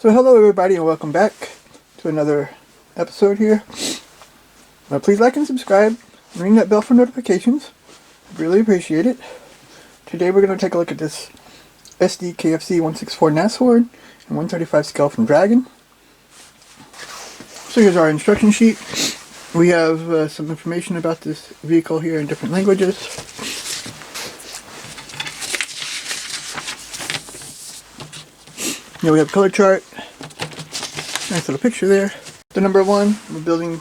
So hello everybody and welcome back to another episode here. Please like and subscribe and ring that bell for notifications. I'd really appreciate it. Today we're going to take a look at this Sd.Kfz 164 Nashorn and 135 Skeleton Dragon. So here's our instruction sheet. We have some information about this vehicle here in different languages. Here we have a color chart. Nice little picture there. The number one, we're building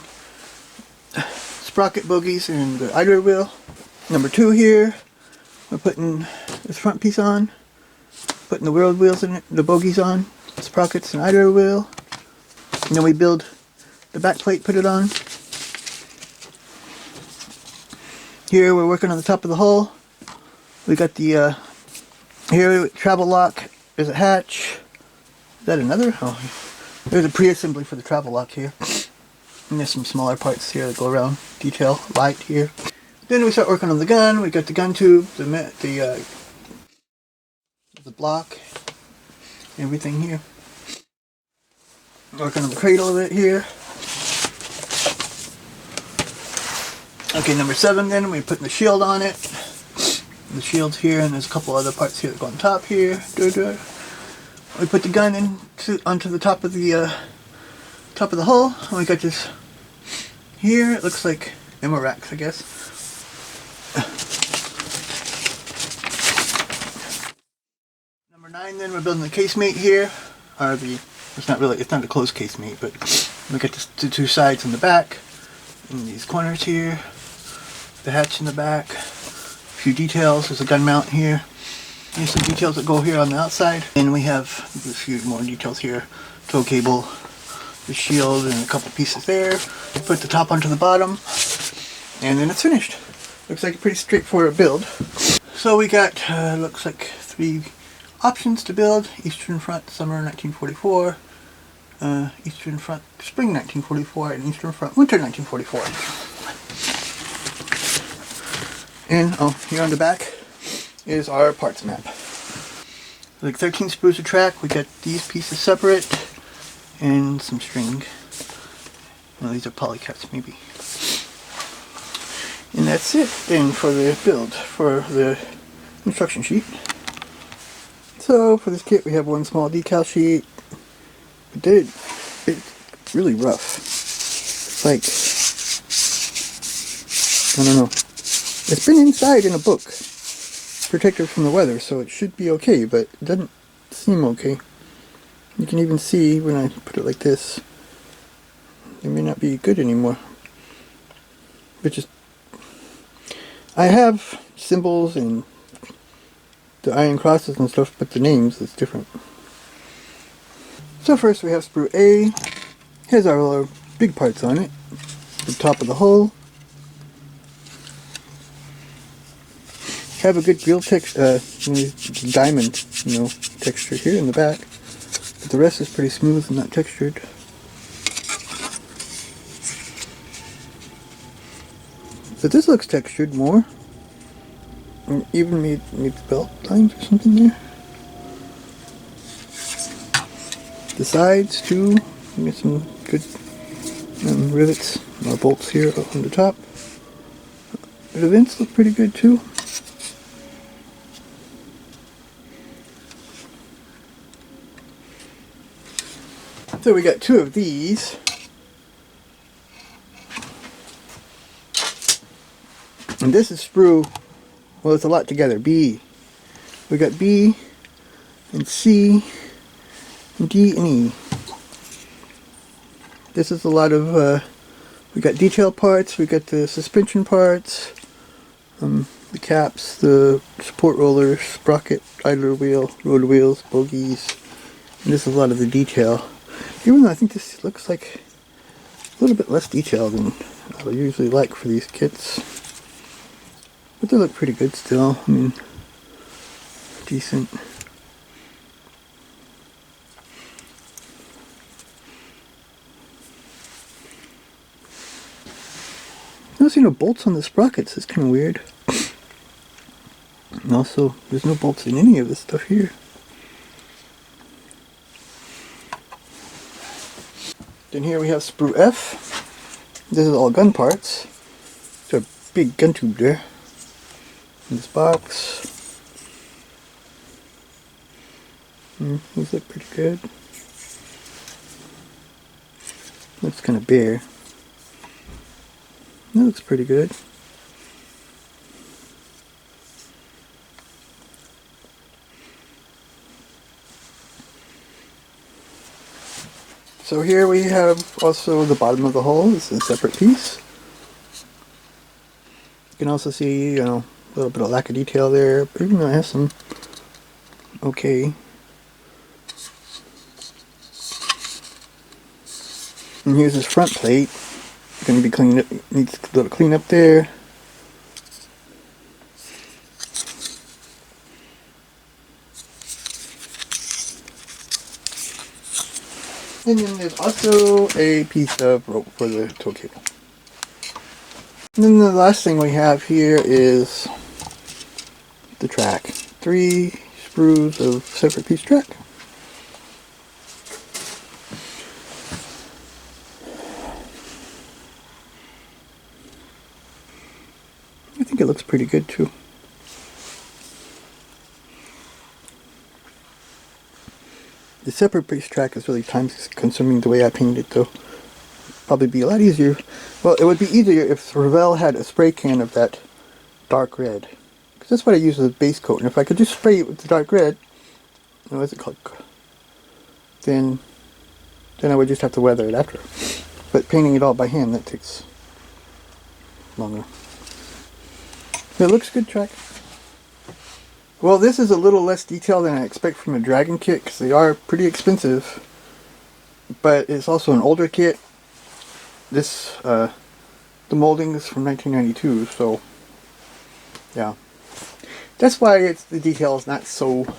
sprocket bogies and the idler wheel. Number two here, we're putting this front piece on, putting the wheel wheels in it, the bogies on, sprockets and idler wheel. And then we build the back plate, put it on. Here we're working on the top of the hull. We got the here travel lock. There's a hatch. Is that another? Oh, there's a pre-assembly for the travel lock here. And there's some smaller parts here that go around. Detail, light here. Then we start working on the gun. We got the gun tube, the block, everything here. Working on the cradle of it here. Okay, number 7 then, we're putting the shield on it. The shield's here, and there's a couple other parts here that go on top here. We put the gun onto the top of the hull, and we got this here. It looks like ammo racks, I guess. Number 9 then, we're building the casemate here. It's not a closed casemate, but we got the two sides in the back, and these corners here. The hatch in the back, a few details. There's a gun mount here. There's some details that go here on the outside. And we have a few more details here. Tow cable, the shield, and a couple pieces there. Put the top onto the bottom, and then it's finished. Looks like a pretty straightforward build. So we got, looks like 3 options to build. Eastern Front, summer 1944. Eastern Front, spring 1944. And Eastern Front, winter 1944. And here on the back is our parts map. Like 13 sprues of track. We got these pieces separate and some string. Well, these are polycaps maybe. And that's it then for the build, for the instruction sheet. So for this kit we have one small decal sheet. It's really rough. It's like, I don't know. It's been inside in a book, protected from the weather, so it should be okay, but it doesn't seem okay. You can even see when I put it like this, it may not be good anymore. I have symbols and the iron crosses and stuff, but the names is different. So first we have sprue A. Here's our big parts on it. The top of the hull. Have a good real diamond, texture here in the back, but the rest is pretty smooth and not textured. But this looks textured more, and even made belt lines or something there. The sides too, you get some good rivets or bolts here on the top. The vents look pretty good too. So we got 2 of these. And this is sprue, well, it's a lot together, B. We got B and C and D and E. This is a lot of, we got detail parts, we got the suspension parts, the caps, the support rollers, sprocket, idler wheel, road wheels, bogies. And this is a lot of the detail. Even though I think this looks like a little bit less detail than I usually like for these kits. But they look pretty good still. I mean, decent. I don't see no bolts on the sprockets. It's kind of weird. And also, there's no bolts in any of this stuff here. Then here we have sprue F. This is all gun parts. There's a big gun tube there in this box. These look pretty good. Looks kind of bare. That looks pretty good. So here we have also the bottom of the hull. This is a separate piece. You can also see, you know, a little bit of lack of detail there, but even though it has some okay. And here's this front plate. Going to be cleaned up, needs a little cleanup there. And then there's also a piece of rope for the tow cable. And then the last thing we have here is the track. 3 sprues of separate piece track. I think it looks pretty good too. The separate piece track is really time consuming the way I painted it though. Probably be a lot easier. Well, it would be easier if Revell had a spray can of that dark red. Because that's what I use as a base coat. And if I could just spray it with the dark red, what is it called? Then I would just have to weather it after. But painting it all by hand, that takes longer. It looks good track. Well, this is a little less detailed than I expect from a Dragon kit because they are pretty expensive. But it's also an older kit. This, the molding is from 1992, so yeah. That's why the detail is not so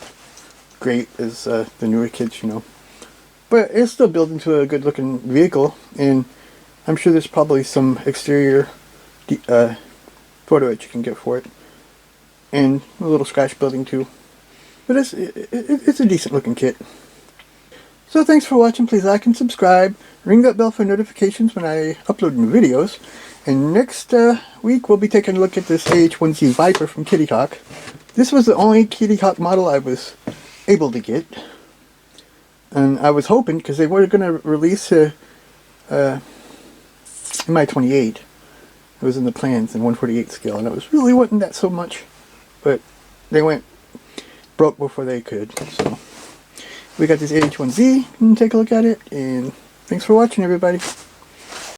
great as the newer kits, you know. But it's still built into a good looking vehicle, and I'm sure there's probably some exterior photo that you can get for it. And a little scratch building too. But it's a decent looking kit. So thanks for watching. Please like and subscribe. Ring that bell for notifications when I upload new videos. And next week we'll be taking a look at this AH-1Z Viper from Kitty Hawk. This was the only Kitty Hawk model I was able to get. And I was hoping, because they were going to release a Mi-28. It was in the plans in 1/48 scale, and I was really wanting that so much. But they went broke before they could. So we got this AH-1Z. Take a look at it, and thanks for watching, everybody.